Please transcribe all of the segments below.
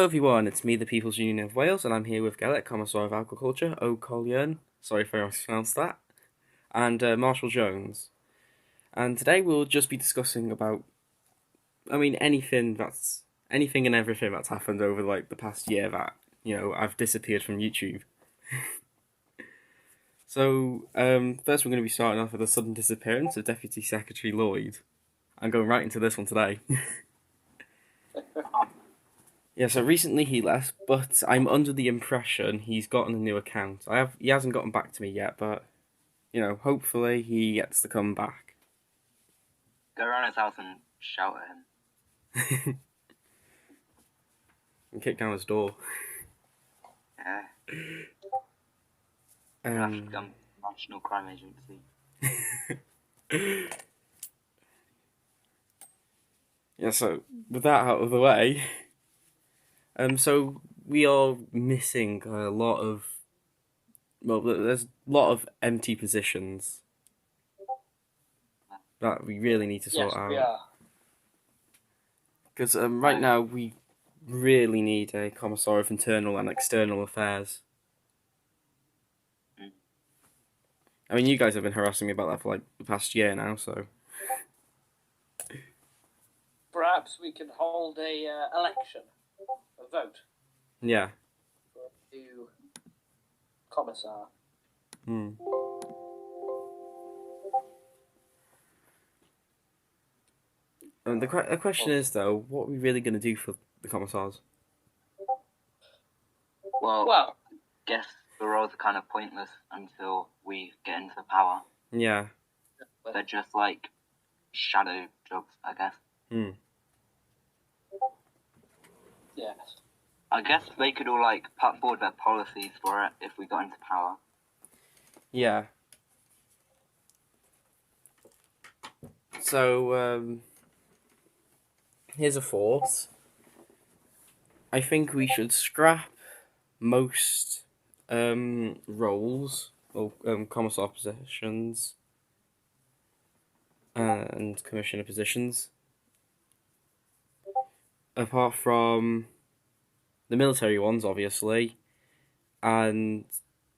Hello everyone, it's me, the People's Union of Wales, and I'm here with Gaelic, Commissar of Agriculture, O'Collion, sorry if I mispronounced that, and Marshall Jones. And today we'll just be discussing about, anything and everything that's happened over like the past year that, I've disappeared from YouTube. So, first we're going to be starting off with the sudden disappearance of Deputy Secretary Lloyd. I'm going right into this one today. Yeah, so recently he left, but I'm under the impression he's gotten a new account. He hasn't gotten back to me yet, but hopefully he gets to come back. Go around his house and shout at him. And kick down his door. Yeah. National Crime Agency. Yeah, so with that out of the way, so we are missing a lot of. Well, there's a lot of empty positions that we really need to sort out. Yes, we are. Because right now we really need a Commissar of Internal and External Affairs. I mean, you guys have been harassing me about that for like the past year now, so. Perhaps we can hold a election, a vote Yeah. for a new commissar. The question is though, what are we really going to do for the commissars? Well, Well, I guess the roles are kind of pointless until we get into power. Yeah. They're just like shadow jobs, I guess. yes. I guess they could all like put forward their policies for it if we got into power. Yeah. So, here's a thought. I think we should scrap most roles or commissar positions and commissioner positions, apart from the military ones, obviously, and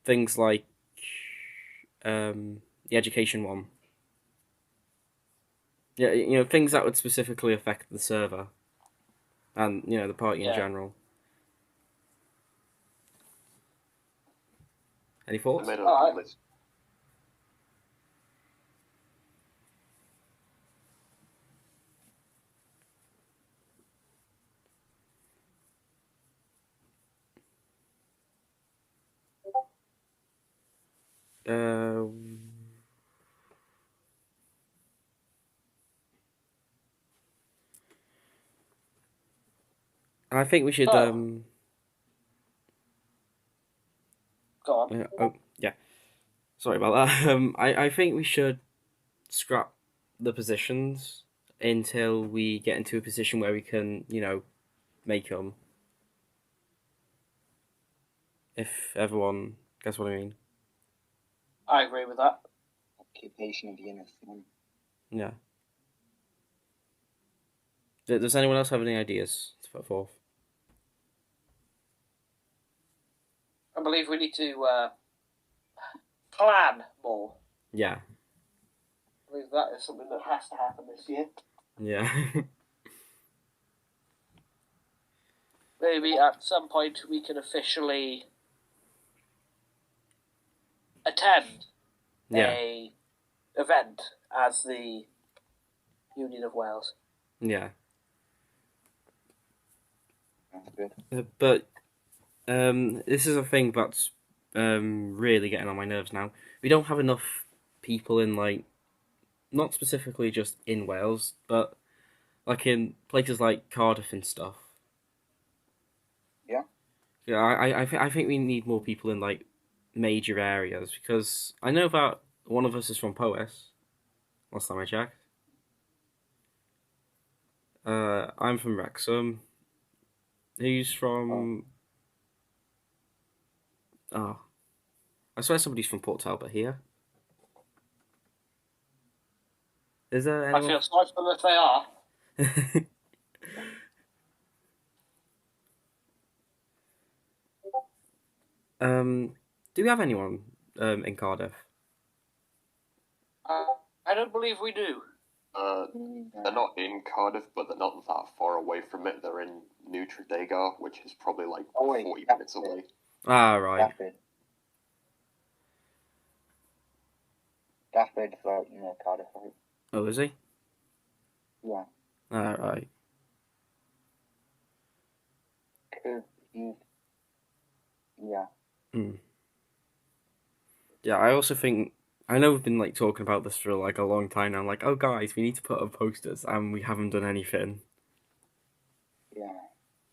things like the education one. Yeah, things that would specifically affect the server and the party in general. Any thoughts? I made a list. I think we should. Go on. Yeah. Sorry about that. I think we should scrap the positions until we get into a position where we can, make them. If everyone gets what I mean. I agree with that. Occupation of the innocent. Yeah. Does anyone else have any ideas to put forth? I believe we need to plan more. Yeah. I believe that is something that has to happen this year. Yeah. Maybe at some point we can officially attend a event as the Union of Wales. Yeah. That's good. But this is a thing that's really getting on my nerves now. We don't have enough people in, like, not specifically just in Wales, but like in places like Cardiff and stuff. Yeah. Yeah, I think we need more people in like major areas, because I know that one of us is from Powys. Last time I checked. I'm from Wrexham. Who's from? Oh, I swear somebody's from Port Talbot here. Is there anyone? I feel sorry for them if they are. Do we have anyone in Cardiff? I don't believe we do. They're not in Cardiff, but they're not that far away from it. They're in New Tredegar, which is probably like 40 minutes away. Ah, right. Gafford is like near Cardiff, right? Oh, is he? Yeah. Ah, right. Cause he's, yeah. Yeah, I also think I know we've been like talking about this for like a long time now. I'm like, oh guys, we need to put up posters, and we haven't done anything. Yeah.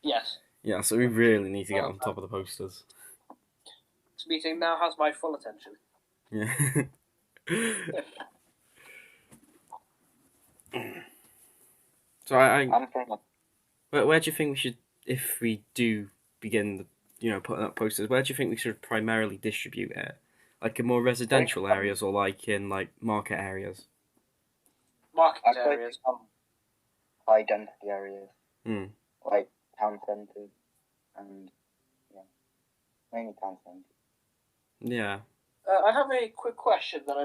Yes. Yeah, so we really need to get on top of the posters. This meeting now has my full attention. Yeah. So I'm from where do you think we should, if we do begin, putting up posters, where do you think we should primarily distribute it? Like in more residential areas or like in like market areas? Market I'd say areas. some high density areas, Hmm. like town centres, and yeah, mainly town centres. Yeah. I have a quick question that I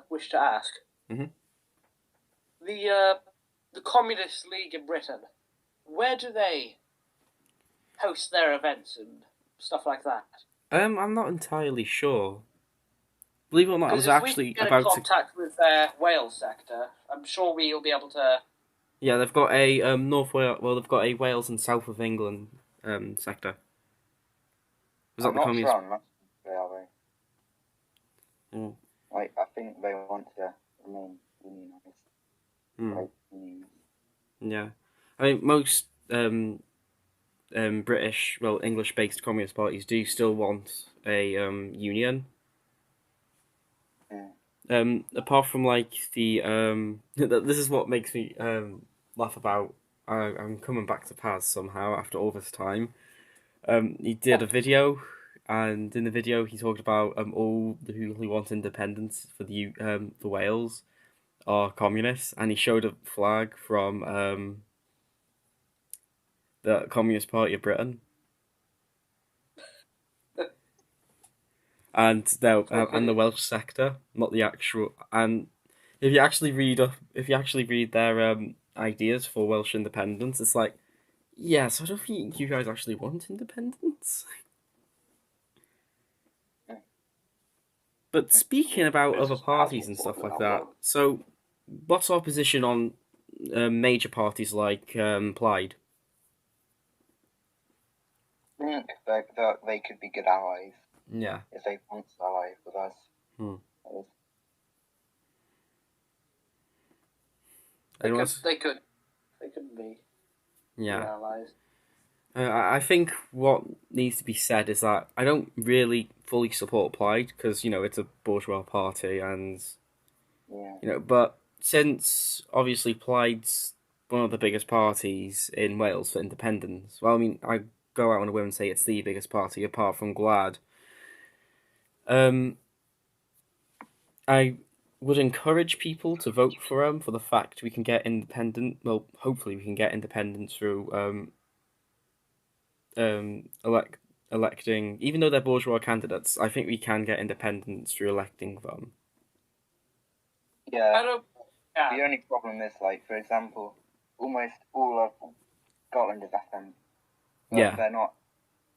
wish to ask. Mhm. The Communist League in Britain, where do they host their events and stuff like that? I'm not entirely sure. Believe it or not, I was Because if we actually can get about in contact with their Wales sector, I'm sure we'll be able to. Yeah, they've got a North Wales. Well, they've got a Wales and South of England sector. Was that I'm the not communist? sure on that, are they? Mm. Like, I think they want to remain unionised. Mm. Like, unions. Yeah, I mean most British, well, English-based communist parties do still want a union. Apart from like the this is what makes me laugh about. I'm coming back to Paz somehow after all this time. He did a video, and in the video he talked about all the people who want independence for Wales are communists, and he showed a flag from the Communist Party of Britain, and the Welsh sector, not the actual. And if you actually read their ideas for Welsh independence, it's like, yes, I don't think you guys actually want independence. But speaking about other parties and stuff like that, so what's our position on major parties like Plaid? I think that they could be good allies Yeah. if they want to ally with us. They could be allies. I think what needs to be said is that I don't really fully support Plaid because it's a bourgeois party, and but since obviously Plaid's one of the biggest parties in Wales for independence, well, I mean, I go out on a whim and say it's the biggest party apart from GLAD. I would encourage people to vote for the fact we can get independent. Well, hopefully we can get independence through electing, even though they're bourgeois candidates. I think we can get independence through electing them. Yeah. The only problem is, like, for example, almost all of Scotland is FM. But Yeah.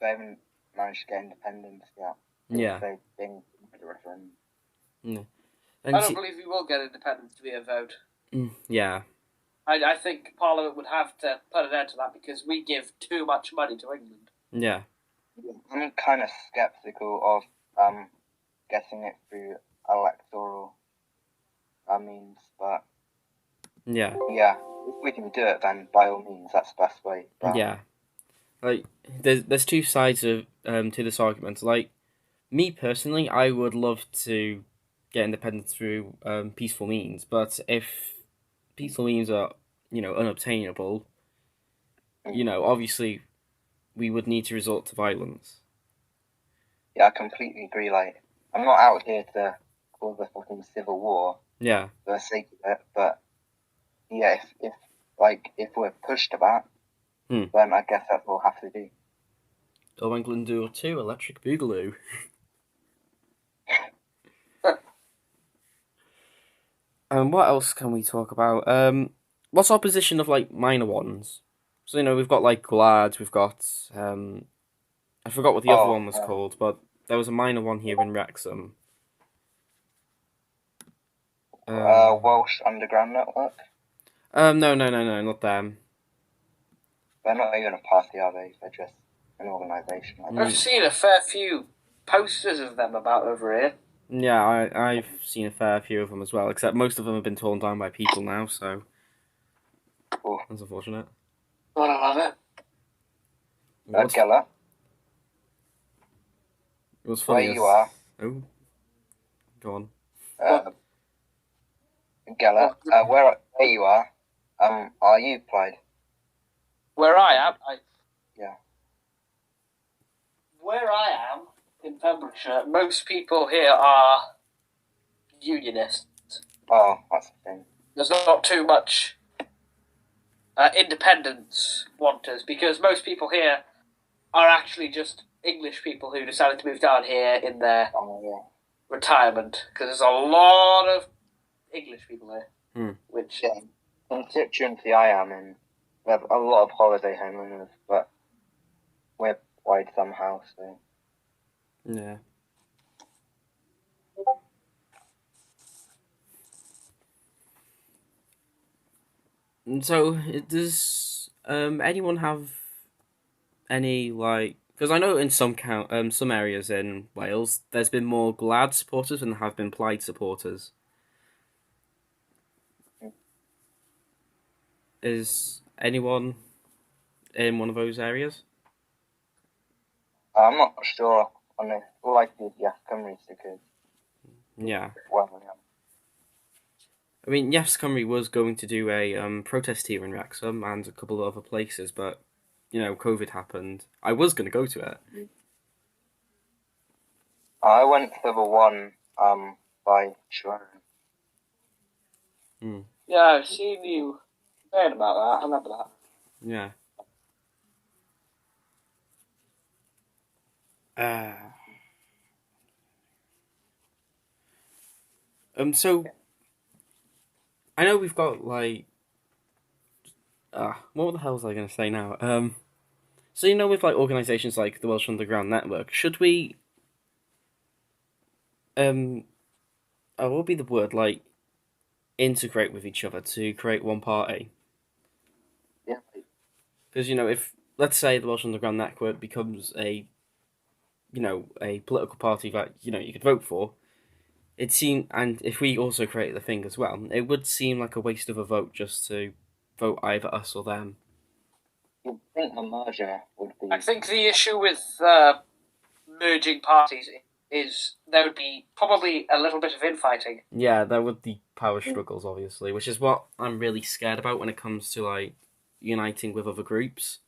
They haven't managed to get independence yet. Yeah. They've been a referendum. Yeah. I don't believe we will get independence via vote. Yeah. I think Parliament would have to put an end to that because we give too much money to England. Yeah. I'm kind of skeptical of getting it through electoral means, but yeah, if we can do it, then by all means, that's the best way. But yeah. Like there's two sides of to this argument. Like me personally, I would love to get independence through peaceful means, but if peaceful means are unobtainable, obviously we would need to resort to violence. Yeah, I completely agree. Like, I'm not out here to cause a fucking civil war. Yeah. For the sake of it, but yeah, if we're pushed to that, then I guess that's what we'll have to do. Owen Glendoor 2, Electric Boogaloo. What else can we talk about? What's our position of like minor ones? So we've got like Glad, we've got I forgot what the other one was called, but there was a minor one here in Wrexham. Welsh Underground Network. No, not them. They're not even a party, are they? They're just an organisation. I've seen a fair few posters of them about over here. Yeah, I've seen a fair few of them as well, except most of them have been torn down by people now, so that's unfortunate. Well, I love it. Geller. It was funny. Where you are. Oh, go on. Geller. Where you are you played? Where I am, Yeah. Where I am in Pembrokeshire, most people here are unionists. Oh, that's the thing. There's not too much independence wanters, because most people here are actually just English people who decided to move down here in their retirement, because there's a lot of English people here. Which constituency I am in, we have a lot of holiday homeowners, but we're wide somehow, so. Yeah. So, does anyone have any like? Because I know in some areas in Wales, there's been more Glad supporters than there have been Plaid supporters. Is anyone in one of those areas? I'm not sure on this. All I see is Cymru stickers. Yeah. Well, yeah. I mean, Yes Cymru was going to do a protest here in Wrexham and a couple of other places, but COVID happened. I was going to go to it. I went to the one by Sharon. yeah, I've seen you saying about that. I remember that. Yeah. So I know we've got like what the hell was I going to say now? So with like organisations like the Welsh Underground Network, should we what would be the word, like integrate with each other to create one party? Yeah. Because if let's say the Welsh Underground Network becomes a political party that you could vote for, and if we also create the thing as well, it would seem like a waste of a vote just to vote either us or them. You'd think a merger would be. I think the issue with merging parties is there would be probably a little bit of infighting. Yeah, there would be power struggles, obviously, which is what I'm really scared about when it comes to like uniting with other groups.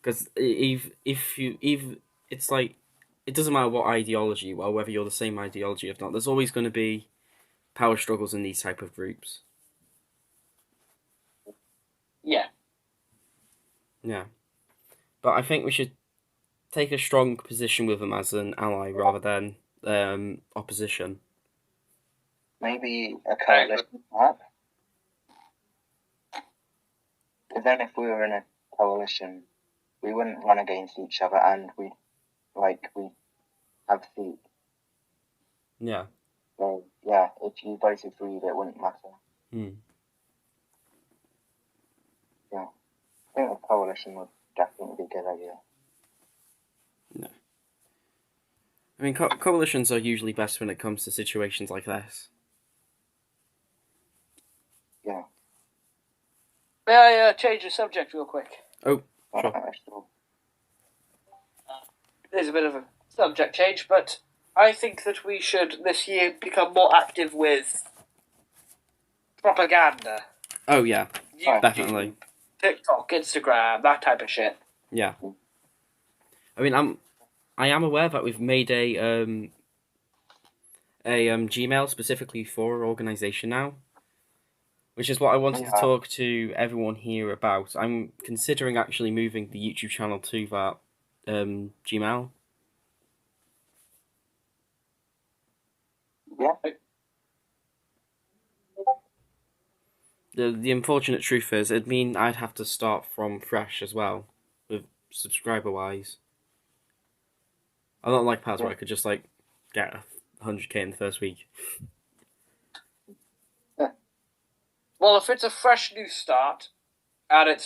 Because if it's like, it doesn't matter what ideology, well, whether you're the same ideology or not, there's always going to be power struggles in these type of groups. Yeah. Yeah. But I think we should take a strong position with them as an ally rather than opposition. Maybe a coalition, perhaps. Because then if we were in a coalition, we wouldn't run against each other and we'd have seats. Yeah. So, yeah, if you both agreed, it wouldn't matter. Yeah. I think a coalition would definitely be a good idea. No. I mean, coalitions are usually best when it comes to situations like this. Yeah. May I change the subject real quick? Oh, sure. There's a bit of a subject change, but I think that we should this year become more active with propaganda. Oh yeah, YouTube, definitely. TikTok, Instagram, that type of shit. Yeah. I mean, I am aware that we've made a Gmail specifically for our organisation now, which is what I wanted to talk to everyone here about. I'm considering actually moving the YouTube channel to that Gmail. Yeah. The unfortunate truth is, it'd mean I'd have to start from fresh as well, with subscriber wise. I don't like Paz where I could just like get 100k in the first week. Well, if it's a fresh new start and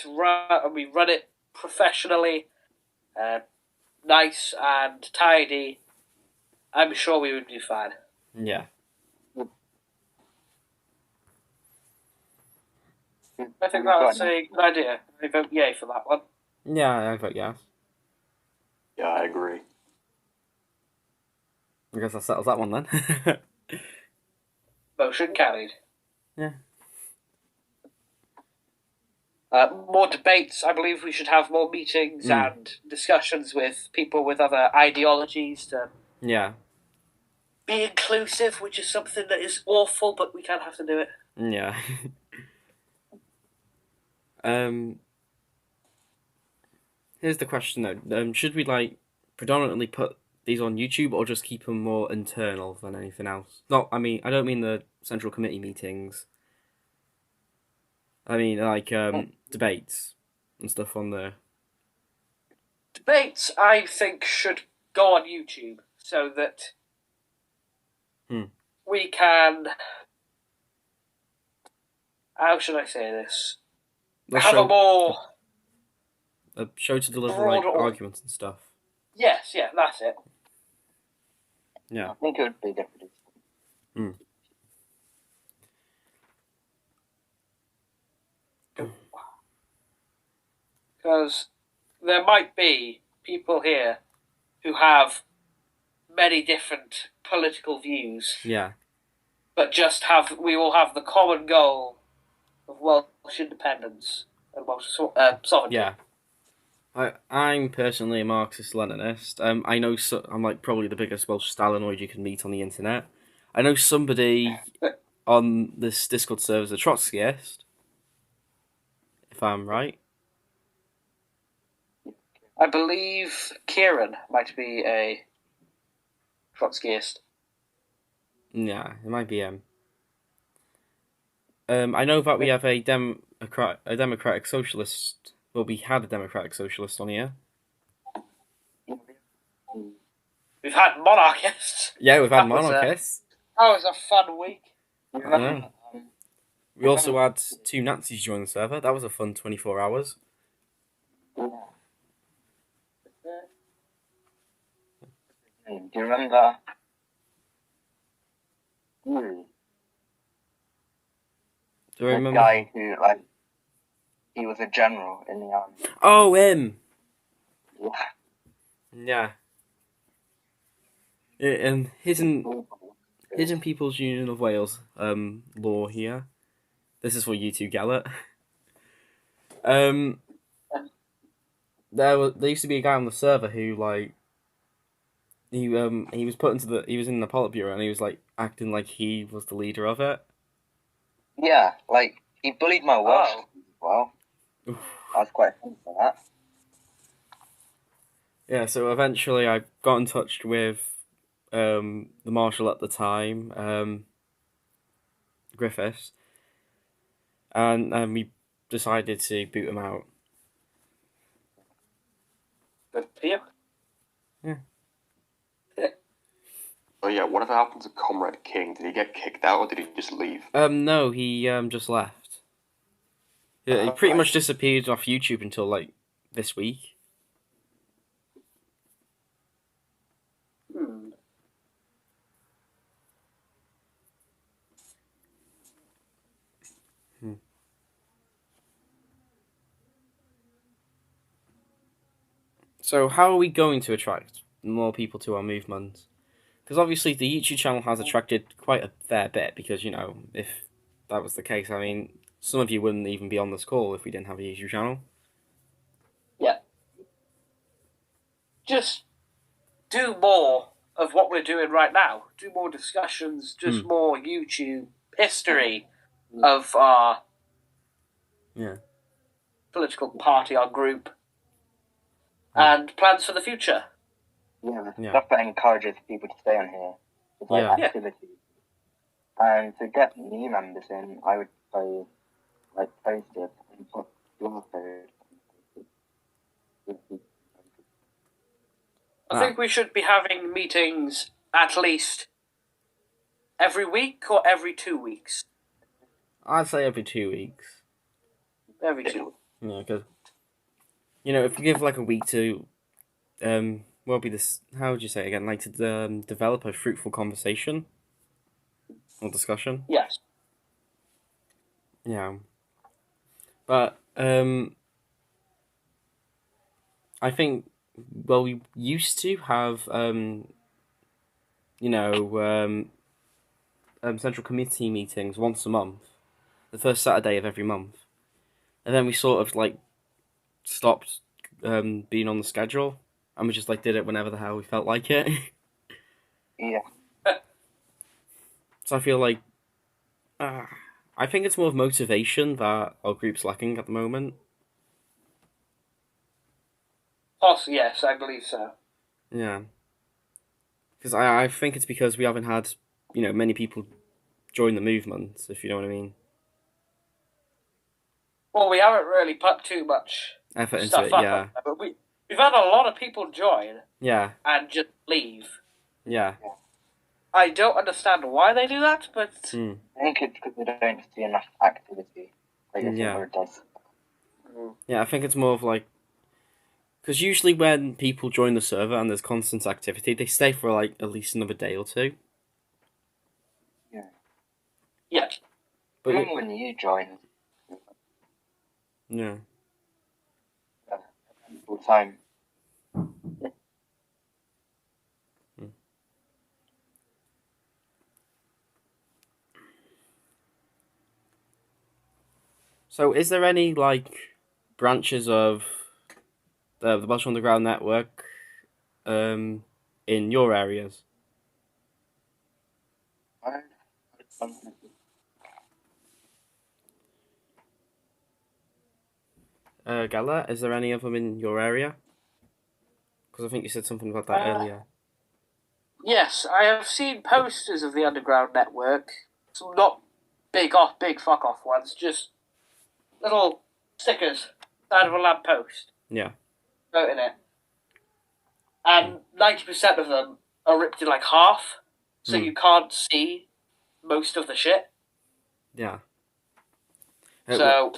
we run it professionally, nice and tidy, I'm sure we would do fine. Yeah. I think that's a good idea. I vote yay for that one. Yeah, I vote yes. Yeah, I agree. I guess that settles that one then. Motion carried. Yeah. More debates. I believe we should have more meetings and discussions with people with other ideologies to Yeah. be inclusive, which is something that is awful, but we can't have to do it. Yeah. Here's the question though. Should we like predominantly put these on YouTube or just keep them more internal than anything else? I don't mean the central committee meetings. I mean like debates and stuff on there. Debates, I think, should go on YouTube so that we can. How should I say this? Have a more. A show to deliver like arguments and stuff. Yes, yeah, that's it. Yeah. I think it would be different. Because there might be people here who have many different political views. Yeah. But we all have the common goal of Welsh independence and Welsh sovereignty. Yeah. I'm personally a Marxist-Leninist. I know I'm like probably the biggest Welsh Stalinoid you can meet on the internet. I know somebody on this Discord server is a Trotskyist, if I'm right. I believe Kieran might be a Trotskyist. Yeah, it might be him. I know that we have a democratic socialist. Well, we had a democratic socialist on here. We've had monarchists. Yeah, we've had monarchists. That was a fun week. Yeah. We also had 2 Nazis join the server. That was a fun 24 hours. Do you remember? Do I remember? The guy who, he was a general in the army. Oh, him! Yeah. Yeah. And hidden People's Union of Wales law here. This is for you two, Gallet. There used to be a guy on the server who he was in the Politburo and he was like acting like he was the leader of it. Yeah, he bullied my Welsh as well. I was quite fun for that. Yeah, so eventually I got in touch with the marshal at the time, Griffiths, and we decided to boot him out. Good for you. Yeah. Oh yeah, whatever happened to Comrade King? Did he get kicked out or did he just leave? No, he just left. Yeah, he pretty much disappeared off YouTube until this week. So how are we going to attract more people to our movement? Because obviously the YouTube channel has attracted quite a fair bit, because, if that was the case, I mean, some of you wouldn't even be on this call if we didn't have a YouTube channel. Yeah. Just do more of what we're doing right now. Do more discussions, just more YouTube history of our political party, our group. and plans for the future. Yeah, Yeah. stuff that encourages people to stay on here. It's like Yeah. activities. And to get new members in, I would say, like, post it and put your code. I think we should be having meetings at least every week or every 2 weeks. I'd say every 2 weeks. Every 2 weeks. Yeah, because if you give like a week to what would be this? How would you say it again? Like to develop a fruitful conversation or discussion. Yes. Yeah. But I think we used to have central committee meetings once a month, the first Saturday of every month, and then we sort of like stopped being on the schedule, and we just like did it whenever the hell we felt like it. Yeah. So I feel like I think it's more of motivation that our group's lacking at the moment. Yes, I believe so. Yeah. Because I think it's because we haven't had, many people join the movement, if you know what I mean. Well, we haven't really put too much Effort into stuff it, up, yeah. but we've had a lot of people join Yeah, and just leave. yeah. I don't understand why they do that, but Mm. I think it's because they don't see enough activity. Like, it's Yeah. what it does. Yeah, I think it's more of like... Because usually when people join the server and there's constant activity, they stay for like at least another day or two. yeah. But Even when you join, yeah. full time. So is there any like branches of the Welsh Underground network in your areas? Gala, is there any of them in your area? Because I think you said something about that earlier. Yes, I have seen posters of the Underground Network. Some not big fuck off ones, just little stickers side of a lamppost. Yeah. Promoting it. And 90% of them are ripped in like half, so you can't see most of the shit. Yeah. So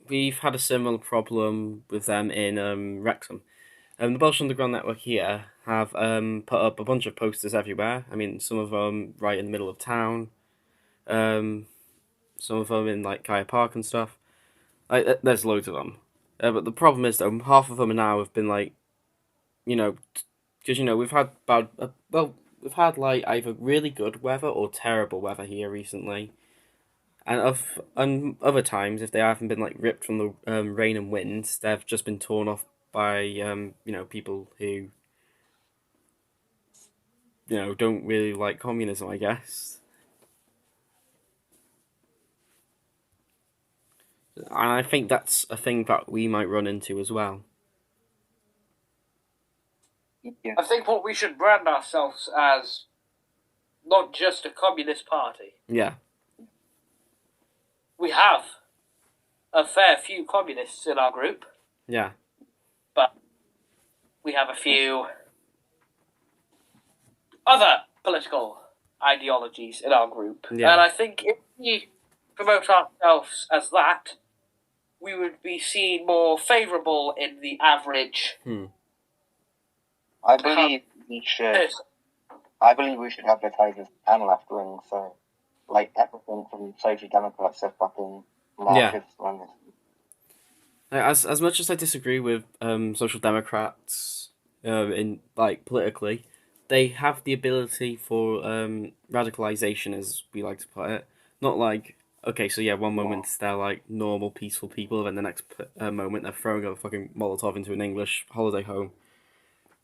We've had a similar problem with them in Wrexham. The Welsh Underground Network here have put up a bunch of posters everywhere. I mean, some of them right in the middle of town. Some of them in like Kaya Park and stuff. There's loads of them. But the problem is though, half of them now have been like, because we've had we've had like either really good weather or terrible weather here recently. And other times, if they haven't been like ripped from the rain and wind, they've just been torn off by people who don't really like communism, I guess. And I think that's a thing that we might run into as well. Yeah. I think what we should brand ourselves as not just a communist party. Yeah. We have a fair few communists in our group, Yeah. but we have a few other political ideologies in our group. Yeah. And I think if we promote ourselves as that, we would be seen more favourable in the average I believe we should. person. I believe we should advertise as and left wing, so like everything from social democrats to fucking Marxists. As much as I disagree with social democrats in like politically, they have the ability for radicalization, as we like to put it. Not like, okay, so yeah, one moment they're like normal, peaceful people, and then the next moment they're throwing a fucking Molotov into an English holiday home.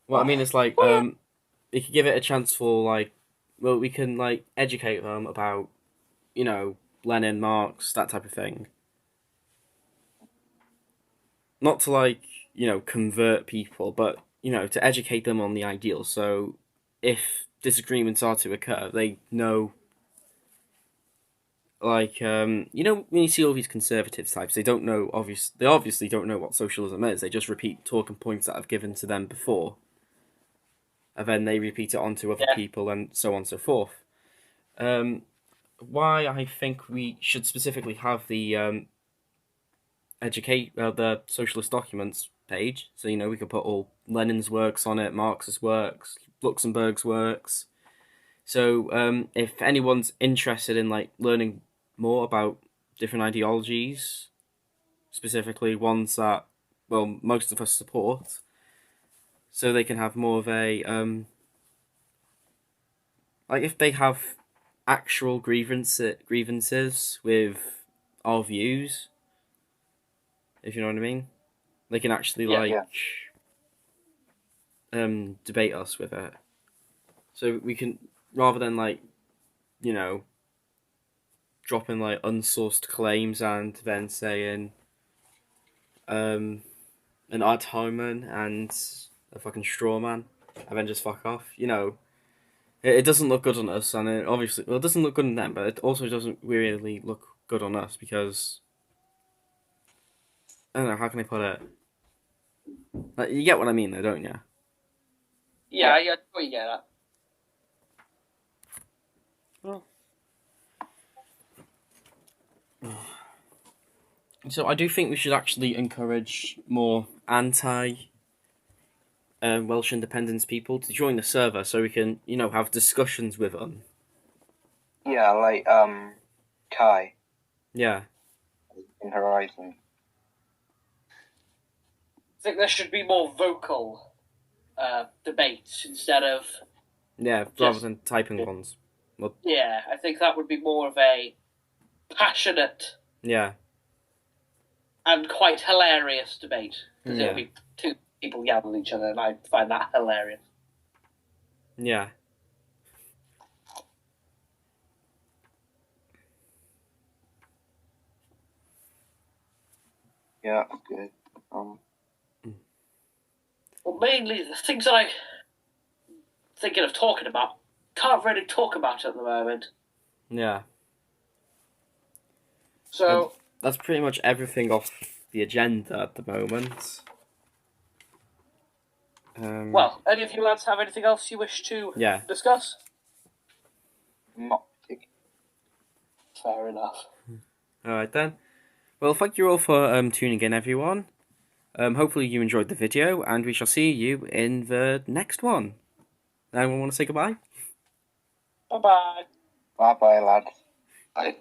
What I mean is like, we could give it a chance for like, well, we can like educate them about, Lenin, Marx, that type of thing. Not to like, convert people, but, to educate them on the ideals. So if disagreements are to occur, they know, like, when you see all these conservative types, they obviously don't know what socialism is. They just repeat talking points that I've given to them before, and then they repeat it onto other people, and so on and so forth. Why I think we should specifically have the the socialist documents page, so we could put all Lenin's works on it, Marx's works, Luxemburg's works. So if anyone's interested in learning more about different ideologies, specifically ones that most of us support, so they can have more of a if they have actual grievances with our views, if you know what I mean, they can actually debate us with it. So we can, rather than dropping unsourced claims and then saying an ad hominem and a fucking straw man and then just fuck off. It doesn't look good on us, and it obviously it doesn't look good on them, but it also doesn't really look good on us because I don't know, how can I put it? You get what I mean, though, don't you? Yeah, yeah, what you get at. So I do think we should actually encourage more Welsh independence people to join the server, so we can, have discussions with them. Yeah, like Kai Yeah. in Horizon. I think there should be more vocal debates instead of... Yeah, rather than typing ones. Well, yeah, I think that would be more of a passionate... Yeah. And quite hilarious debate. Because Yeah. it'll be two people yelling at each other, and I find that hilarious. Yeah. Yeah, good. Well, mainly the things that I'm thinking of talking about, can't really talk about at the moment. Yeah. So... that's pretty much everything off the agenda at the moment. Well, any of you lads have anything else you wish to discuss? Not particularly. Fair enough. Alright then. Well, thank you all for tuning in, everyone. Hopefully you enjoyed the video, and we shall see you in the next one. Anyone want to say goodbye? Bye-bye. Bye-bye, lads. Bye.